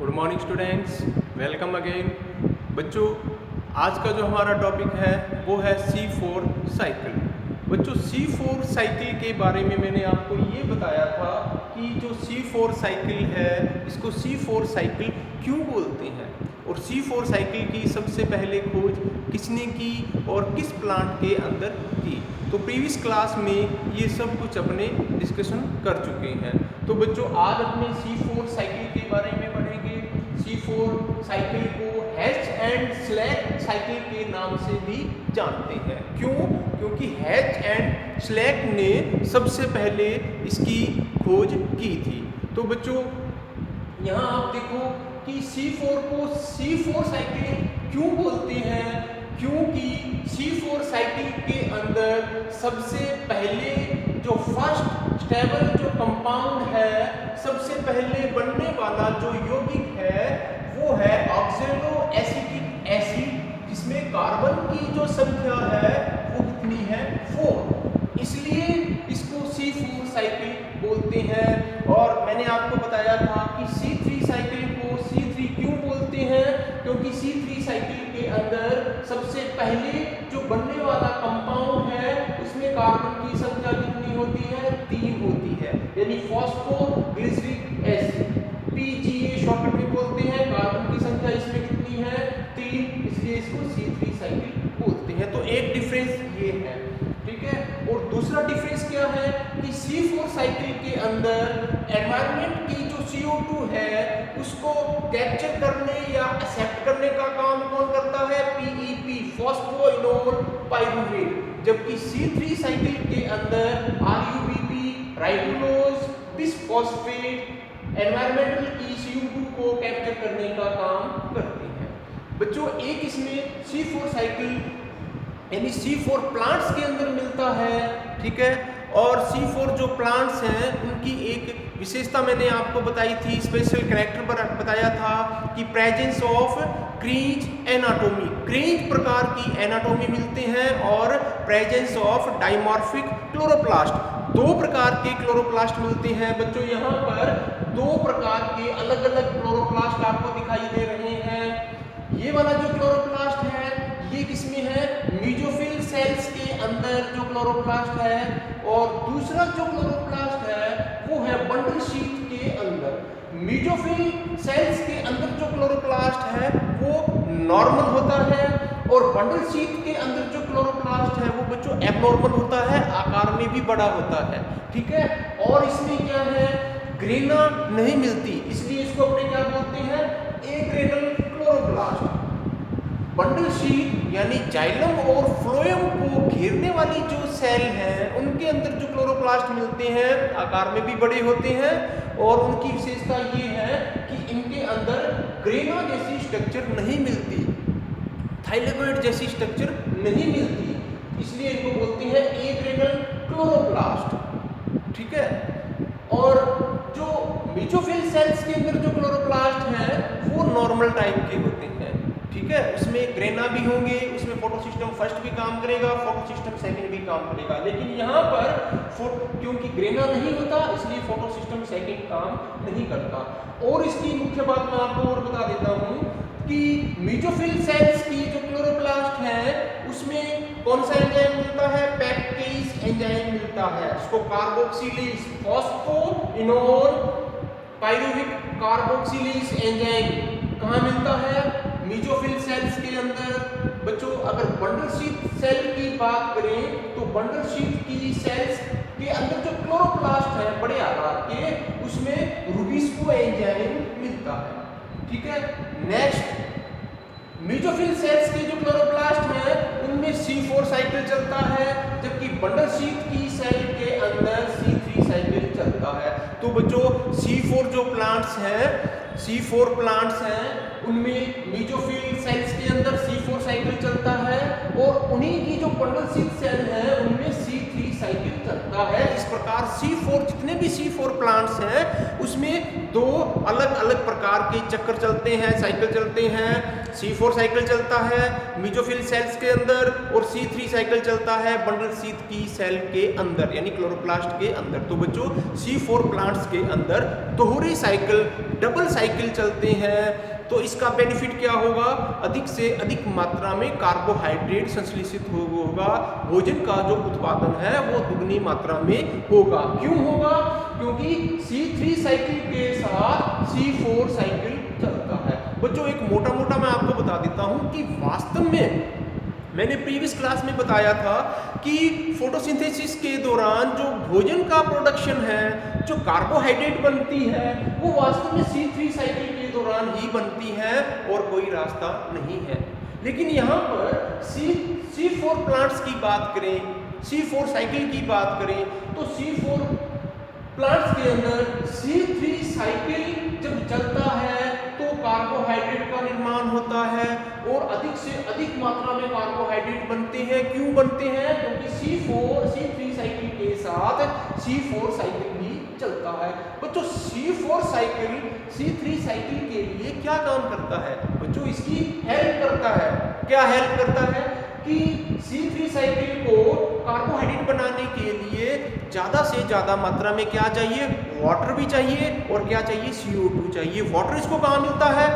Good morning students, welcome again. बच्चों, आज का जो हमारा टॉपिक है वो है C4 साइकिल। बच्चों, C4 साइकिल के बारे में मैंने आपको ये बताया था कि जो C4 साइकिल है इसको C4 साइकिल क्यों बोलते हैं और C4 साइकिल की सबसे पहले खोज किसने की और किस प्लांट के अंदर की। तो प्रीवियस क्लास में ये सब कुछ अपने डिस्कशन कर चुके हैं। तो बच्चों, आज अपने C4 साइकिल के बारे में पढ़ेंगे। C4 साइकिल को हैच एंड स्लैक साइकिल के नाम से भी जानते हैं। क्यों? क्योंकि हैच एंड स्लैक ने सबसे पहले इसकी खोज की थी। तो बच्चों, यहाँ आप देखो कि C4 को C4 साइकिल क्यों बोलते हैं? क्योंकि C4 साइकिल के अंदर सबसे पहले जो फर्स्ट स्टेबल जो कंपाउंड है, सबसे पहले बनने वाला जो यौगिक है वो है ऑक्सैलो एसिटिक एसिड, जिसमें कार्बन की जो संख्या है वो कितनी है? 4। इसलिए इसको C4 साइकिल बोलते हैं। और मैंने आपको बताया था कि C3 साइकिल को C3 क्यों बोलते हैं? क्योंकि C3 साइकिल के अंदर सबसे पहले जो बनने वाला कंपाउंड है उसमें कार्बन की संख्या कितनी होती है? 3 होती है, यानी फॉस्फोग्लिसरिक एसिड, PGA शॉर्टकट में बोलते हैं। कार्बन की संख्या इसमें कितनी है? 3, इसलिए इसको C3 साइकिल बोलते हैं। तो एक डिफरेंस ये है, ठीक है। और दूसरा डिफरेंस क्या है कि C4 साइकिल के अंदर एनवायरनमेंट की जो CO2 है उसको कैप्चर करने या एक्सेप्ट करने का काम कौन करता है? PEP, phosphoenol pyruvate. जबकि C3 साइकिल के अंदर RUBP, राइबोलोज, बिसफॉस्फेट एनवायरमेंटल की CO2 को कैप्चर करने का काम करते हैं। बच्चों, एक इसमें C4 साइकिल यानी C4 प्लांट्स के अंदर मिलता है, ठीक है। और C4 जो प्लांट्स हैं उनकी एक विशेषता मैंने आपको बताई थी, स्पेशल कैरेक्टर पर बताया था कि presence of crease anatomy, crease प्रकार की एनाटोमी मिलते हैं और प्रेजेंस ऑफ डाइमॉर्फिक क्लोरोप्लास्ट, 2 प्रकार के क्लोरोप्लास्ट मिलते हैं। बच्चों, यहाँ पर 2 प्रकार के अलग अलग क्लोरोप्लास्ट आपको दिखाई दे रहे हैं। ये वाला जो क्लोरोप्लास्ट है ये किसमें है? मीजोफिल सेल्स के अंदर जो क्लोरोप्लास्ट है, और दूसरा जो क्लोरोप्लास्ट है वो है बंडल शीथ के अंदर। मीजोफिल सेल्स के अंदर जो क्लोरोप्लास्ट है वो नॉर्मल होता है, और बंडल शीथ के अंदर जो क्लोरोप्लास्ट है वो बच्चों एबनॉर्मल होता है, आकार में भी बड़ा होता है, ठीक है। और इसमें क्या है? ग्रेना नहीं मिलती, इसलिए इसको अपने क्या बोलते हैं? एग्रेनल क्लोरोप्लास्ट। बंडल शीथ यानी जाइलम और फ्लोएम को घेरने वाली जो सेल हैं उनके अंदर जो क्लोरोप्लास्ट मिलते हैं आकार में भी बड़े होते हैं, और उनकी विशेषता ये है कि इनके अंदर ग्रेना जैसी स्ट्रक्चर नहीं मिलती, थाइलेकोइड जैसी स्ट्रक्चर नहीं मिलती, इसलिए इनको बोलते हैं एग्रेनल क्लोरोप्लास्ट, ठीक है। और जो मेसोफिल सेल्स के अंदर जो क्लोरोप्लास्ट हैं वो नॉर्मल टाइप के होते हैं, ठीक है। उसमें ग्रेना भी होंगे, उसमें फोटोसिस्टम फर्स्ट भी काम करेगा, फोटोसिस्टम सेकंड भी काम करेगा। लेकिन यहाँ पर क्योंकि ग्रेना नहीं होता इसलिए फोटोसिस्टम सेकंड काम नहीं करता। और इसकी मुख्य बात मैं आपको और बता देता हूँ कि मेसोफिल सेल्स की जो क्लोरोप्लास्ट है उसमें कौन सा एंजाइम मिलता है? पेप्टेज एंजाइम मिलता है। इसको carboxylase, phosphoenol pyruvic carboxylase enzyme कहाँ मिलता है? मेसोफिल सेल्स के अंदर। बच्चों, अगर बंडल शीथ सेल की बात करें तो बंडल शीथ की सेल्स के अंदर जो क्लोरोप्लास्ट है बड़े आकार के, उसमें रुबिस्को एंजाइम मिलता है, ठीक है। नेक्स्ट, मेसोफिल सेल्स के जो क्लोरोप्लास्ट हैं उनमें C4 साइकिल चलता है, जबकि बंडल शीथ की सेल के अंदर C3 साइकिल चलता है। तो बच्चों, C4 जो प्लांट्स हैं, C4 प्लांट्स हैं उनमें मेसोफिल सेल्स के अंदर C4 साइकिल चलता है, और उन्हीं की जो बंडल शीथ सेल है उनमें C3 साइकिल चलता है। इस प्रकार C4 जितने भी C4 प्लांट्स हैं उसमें दो अलग अलग प्रकार के चक्र चलते हैं, साइकिल चलते हैं। C4 साइकिल चलता है मेसोफिल सेल्स के अंदर और C3 साइकिल चलता है बंडल शीथ की सेल के अंदर यानी क्लोरोप्लास्ट के अंदर। तो बच्चों C4 प्लांट्स के अंदर दोहरी साइकिल, डबल साइकिल चलते हैं। तो इसका बेनिफिट क्या होगा? अधिक से अधिक मात्रा में कार्बोहाइड्रेट संश्लेषित होगा, भोजन का जो उत्पादन है वो दुगनी मात्रा में होगा। क्यों होगा? क्योंकि C3 साइकिल के साथ C4 साइकिल चलता है। बच्चों एक मोटा मोटा मैं आपको बता देता हूं कि वास्तव में मैंने प्रीवियस क्लास में बताया था कि फोटोसिंथेसिस के दौरान जो भोजन का प्रोडक्शन है, जो कार्बोहाइड्रेट बनती है, वो वास्तव में C3 साइकिल के दौरान ही बनती है और कोई रास्ता नहीं है। लेकिन यहाँ पर C4 प्लांट्स की बात करें, C4 साइकिल की बात करें तो C4 प्लांट्स के अंदर C3 साइकिल जब चलता है तो कार्बोहाइड्रेट का निर्माण होता है और अधिक से अधिक मात्रा में कार्बोहाइड्रेट बनते हैं। क्यों बनते हैं? क्योंकि C3 साइकिल के साथ C4 साइकिल भी चलता है। बच्चों C4 साइकिल C3 साइकिल के लिए क्या काम करता है? बच्चों इसकी हेल्प करता है। क्या हेल्प करता है? कि C3 साइकिल को कार्बोहाइड्रेट बनाने के लिए ज़्यादा से ज़्यादा मात्रा में क्या चाहिए? वाटर भी चाहिए और क्या चाहिए? CO2 चाहिए। वाटर इसको कहाँ मिलता है?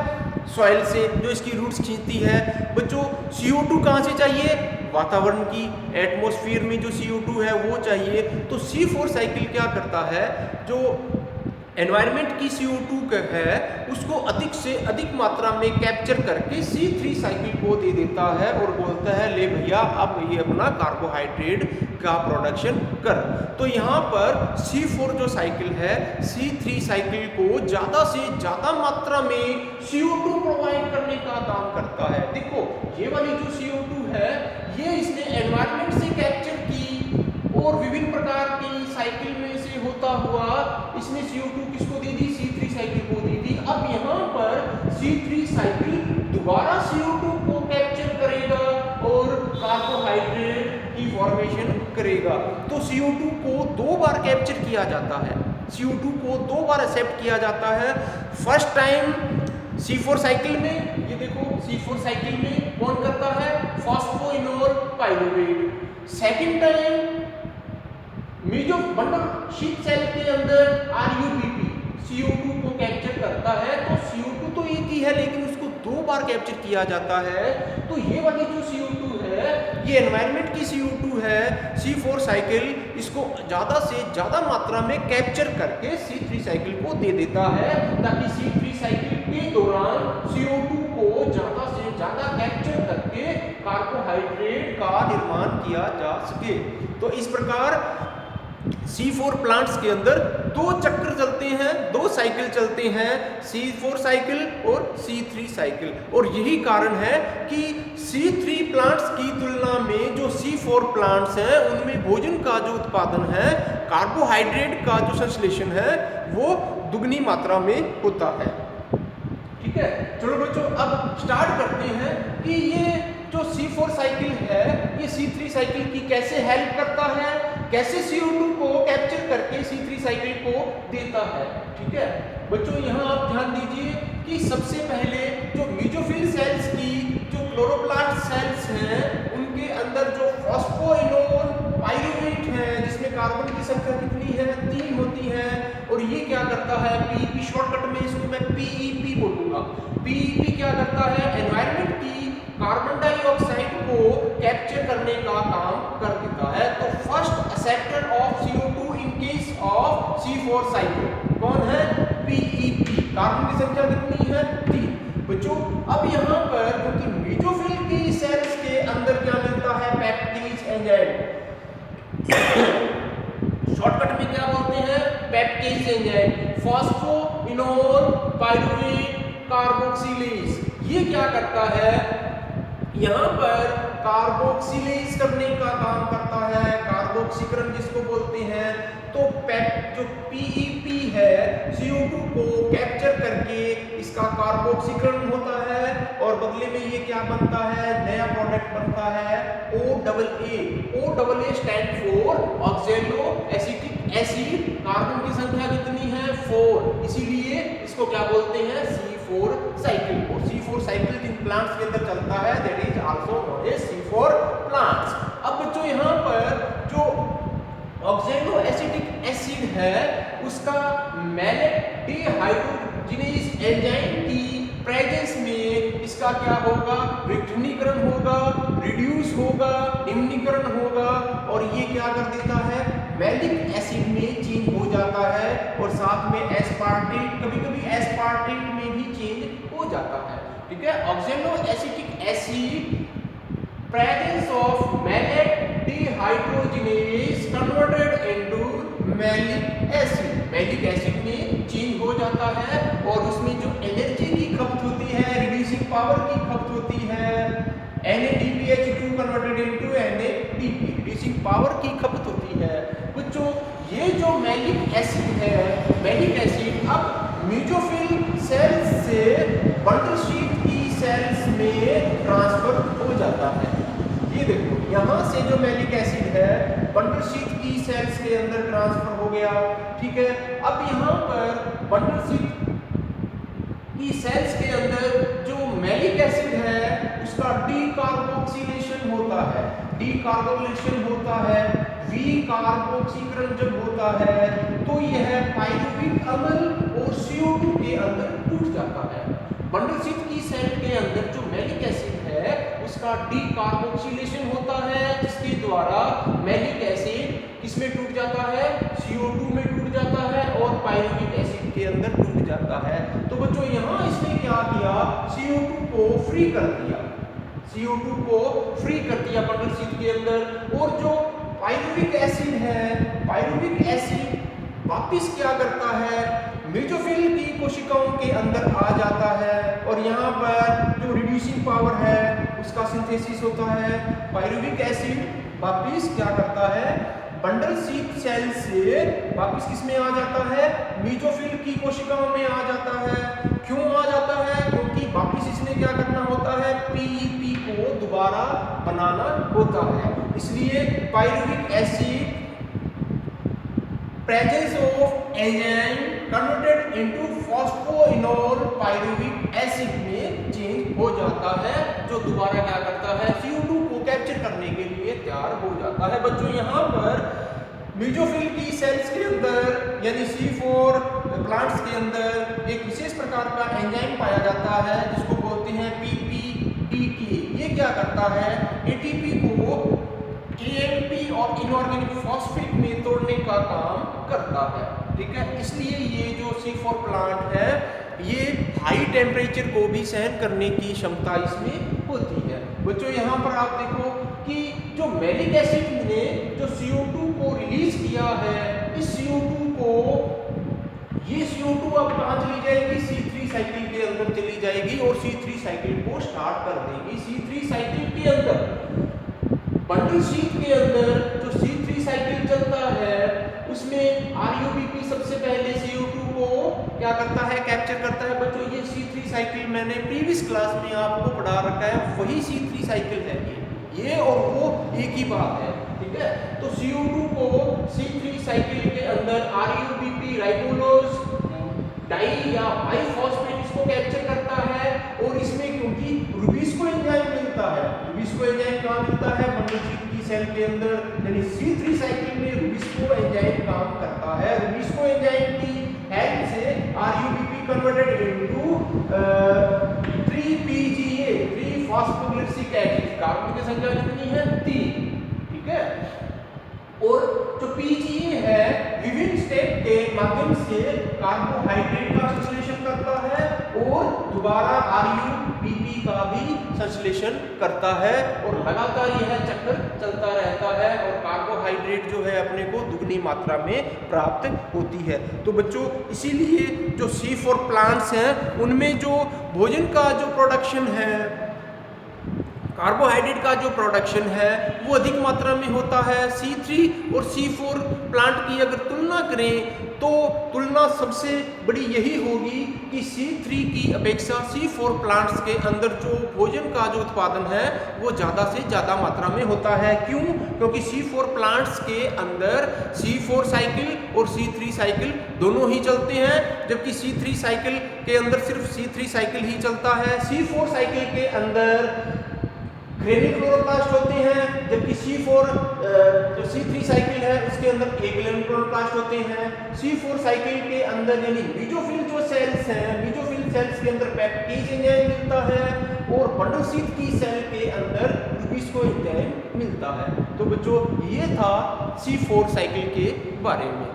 सॉइल से, जो इसकी रूट्स खींचती है। बच्चों CO2 कहाँ से चाहिए? वातावरण की एटमॉस्फेयर में जो CO2 है वो चाहिए। तो C4 साइकिल क्या करता है? जो एनवायरनमेंट की CO2 है उसको अधिक से अधिक मात्रा में कैप्चर करके C3 साइकिल को दे देता है और बोलता है ले भैया अब ये अपना कार्बोहाइड्रेट का प्रोडक्शन कर। तो यहाँ पर C4 जो साइकिल है C3 साइकिल को ज़्यादा से ज़्यादा मात्रा में CO2 प्रोवाइड करने का काम करता है। देखो ये वाली जो CO2 है ये इसने एनवायरनमेंट से कैप्चर की और विभिन्न प्रकार की साइकिल में से होता हुआ इसने CO2 किसको दे दी? C3 साइकिल को दे दी। अब यहाँ पर C3 साइकिल दोबारा CO2 को कैप्चर करेगा और कार्बोहाइड्रेट की फॉर्मेशन करेगा। तो CO2 को दो बार कैप्चर किया जाता है, CO2 को दो बार एक्सेप्ट किया जाता है। फर्स्ट टाइम C4 साइकिल में, ये देखो C4 साइकिल में कौन करता है? Phosphoenol pyruvate. सेकंड टाइम मेजो बंडल शीथ सेल के अंदर RUBP CO2 को कैप्चर करता है। तो CO2 तो एक ही है लेकिन उसको दो बार कैप्चर किया जाता है। तो ये वाली जो CO2 है ये एनवायरनमेंट की CO2 है। C4 साइकिल इसको ज़्यादा से ज़्यादा मात्रा में कैप्चर करके C3 साइकिल को दे देता है ताकि C3 साइकिल के दौरान CO2 को ज़्यादा से ज़्यादा कैप्चर करके कार्बोहाइड्रेट का निर्माण किया जा सके। तो इस प्रकार C4 प्लांट्स के अंदर दो चक्र चलते हैं, दो साइकिल चलते हैं, C4 साइकिल और C3 साइकिल। और यही कारण है कि C3 प्लांट्स की तुलना में जो C4 प्लांट्स हैं उनमें भोजन का जो उत्पादन है, कार्बोहाइड्रेट का जो संश्लेषण है वो दुगनी मात्रा में होता है। ठीक है, चलो बच्चों अब स्टार्ट करते हैं कि ये जो C4 साइकिल है ये C3 साइकिल की कैसे हेल्प करता है, कैसे CO2 को कैप्चर करके C3 साइकिल को देता है। ठीक है बच्चों, यहाँ आप ध्यान दीजिए कि सबसे पहले जो मेसोफिल सेल्स की जो क्लोरोप्लास्ट सेल्स हैं उनके अंदर जो फॉस्फोइनोल पाइरूवेट है जिसमें कार्बन की संख्या कितनी है? 3 होती है। और ये क्या करता है? PEP, शॉर्टकट में इसको मैं PEP बोलूंगा। PEP क्या करता है? एनवायरनमेंट की कार्बन डाइऑक्साइड को कैप्चर करने का काम कर देता है। तो first acceptor of CO2 in case of C4 cycle कौन है? PEP। कार्बन की संख्या कितनी है? 3। बच्चों अब यहाँ पर क्योंकि मेसोफिल की सेल्स के अंदर क्या मिलता है? पेप्टेज एंजाइम। शॉर्टकट में क्या बोलते हैं? पेप्टेज एंजाइम। फॉस्फोइनोल पाइरूवेट कार्बोक्सिलेज ये क्या करता है? यहाँ पर कार्बोक्सिलेज करने का काम करता है, कार्बोक्सीकरण जिसको बोलते हैं। तो जो PEP है CO2 को कैप्चर करके इसका कार्बोक्सीकरण होता है और बदले में ये क्या बनता है, नया प्रोडक्ट बनता है OAA। OAA stand for oxalo acetic acid. Carbon की संख्या कितनी है, 4, इसीलिए इसको क्या बोलते हैं, C4 साइकिल। और C4 साइकिल जिन प्लांट्स के अंदर चलता है that is also known as C4 plants. अब बच्चों यहाँ पर जो ऑक्सैलो एसिटिक एसिड है उसका मैलेट डिहाइड्रोजिनेज एंजाइम की प्रेजेंस में इसका क्या होगा, विघटनीकरण होगा, रिड्यूस होगा, निम्नीकरण होगा और ये क्या कर देता है, मैलिक एसिड में चेंज हो जाता है और साथ में एस्पार्टेट, कभी-कभी एस्पार्टेट में भी चेंज हो जाता है। ठीक है, oxalo acetic acid presence of malate dehydrogenase converted into malic acid, malic acid में चेंज हो जाता है और उसमें जो एनर्जी की खपत होती है, रिड्यूसिंग पावर की खपत होती है, NADPH2 converted into NADP, reducing power की खपत होती है। बच्चों ये जो मैलिक एसिड है, मैलिक एसिड अब मेसोफिल सेल्स से बंडल शीट की सेल्स में ट्रांसफर हो जाता है। ये देखो यहाँ से जो मैलिक एसिड है बंडल शीट की सेल्स के अंदर ट्रांसफर हो गया। ठीक है, अब यहाँ पर बंडल शीट की सेल्स के अंदर जो मैलिक एसिड है उसका डीकार्बोक्सिलेशन होता है। डीकार्बोक्सिलेशन होता है, विकार्बोक्सीकरण जब होता है तो यह पाइरुविक अम्ल और CO2 के अंदर टूट जाता है। बंडल शीट की सेल के अंदर जो मैलिक एसिड है उसका डीकार्बोक्सिलेशन होता है जिसके द्वारा मैलिक एसिड किसमें टूट जाता है, CO2 में टूट जाता है और पाइरुविक एसिड के अंदर टूट जाता है। तो बच्चों यहाँ इसने क्या किया, CO2 को फ्री कर दिया, CO2 को फ्री कर दिया बंडल शीट के अंदर। और जो पाइरुविक एसिड है, पाइरुविक एसिड वापिस क्या करता है, मेसोफिल की कोशिकाओं के अंदर आ जाता है और यहाँ पर जो रिड्यूसिंग पावर है उसका सिंथेसिस होता है। पाइरुविक एसिड वापिस क्या करता है, बंडल शीट सेल से वापिस किस में आ जाता है, मेसोफिल की कोशिकाओं में आ जाता है। क्यों आ जाता है, क्योंकि वापिस इसने क्या करना होता है, PEP को दोबारा बनाना होता है। इसलिए pyruvic acid presence of enzyme converted into phosphoenol pyruvic acid में चेंज हो जाता है जो दोबारा क्या करता है, CO2 को कैप्चर करने के लिए तैयार हो जाता है। बच्चों यहाँ पर मेसोफिल की सेल्स के अंदर यानी C4 प्लांट्स के अंदर एक विशेष प्रकार का एंजाइम पाया जाता है जिसको बोलते हैं PPDK। ये क्या करता है, ATP को AMP और इनऑर्गेनिक फॉस्फेट में तोड़ने का काम करता है। ठीक है, इसलिए ये जो C4 प्लांट है ये हाई टेम्परेचर को भी सहन करने की क्षमता इसमें होती है। बच्चों यहाँ पर आप देखो कि जो मैलिक एसिड ने जो CO2 को रिलीज किया है, इस CO2 को, ये CO2 अब कहाँ चली जाएगी, C3 साइकिल के अंदर चली जाएगी और C3 साइकिल को स्टार्ट कर देगी। C3 साइकिल के अंदर बंडल शीट के अंदर जो C3 साइकिल चलता है उसमें RUBP सबसे पहले CO2 को क्या करता है, कैप्चर करता है। बच्चों ये C3 साइकिल मैंने प्रीवियस क्लास में आपको पढ़ा रखा है, वही C3 साइकिल है ये और वो एक ही बात है। ठीक है, तो CO2 को C3 साइकिल के अंदर RUBP राइबोलोज डाई या बाइफॉस्फेट इसको कैप्चर करता है और इसमें क्योंकि रुबिस्को एंजाइम मिलता है, रुबिस्को एंजाइम कहाँ मिलता है, बंडल शीट की सेल के अंदर, यानी C3 साइकिल में रुबिस्को एंजाइम काम करता है। रुबिस्को एंजाइम की हेल्प से RUBP converted into 3PGA, 3 phosphoglyceric acid. Carbon की संख्या कितनी है, 3। ठीक है, और जो PGA है विभिन्न स्टेप के माध्यम से कार्बोहाइड्रेट का संश्लेषण करता है और दोबारा RUBP का भी संश्लेषण करता है और लगातार यह चक्र चलता रहता है और कार्बोहाइड्रेट जो है अपने को दुगनी मात्रा में प्राप्त होती है। तो बच्चों इसीलिए जो C4 प्लांट्स हैं उनमें जो भोजन का जो प्रोडक्शन है, कार्बोहाइड्रेट का जो प्रोडक्शन है वो अधिक मात्रा में होता है। C3 और C4 प्लांट की अगर तुलना करें तो तुलना सबसे बड़ी यही होगी कि C3 की अपेक्षा C4 प्लांट्स के अंदर जो भोजन का जो उत्पादन है वो ज़्यादा से ज़्यादा मात्रा में होता है। क्यों? क्योंकि C4 प्लांट्स के अंदर C4 साइकिल और C3 साइकिल दोनों ही चलते हैं, जबकि C3 साइकिल के अंदर सिर्फ C3 साइकिल ही चलता है। C4 साइकिल के अंदर ग्रेन्यूल क्लोरोप्लास्ट होते हैं, जबकि जो C3 साइकिल है उसके अंदर एग्लेन क्लोरोप्लास्ट होते हैं। C4 साइकिल के अंदर यानी बीजोफिल जो सेल्स हैं, बीजोफिल सेल्स के अंदर पेप्टीज एंजाइम मिलता है और बंडल शीथ की सेल के अंदर रुबिस्को एंजाइम मिलता है। तो बच्चों ये था C4 साइकिल के बारे में।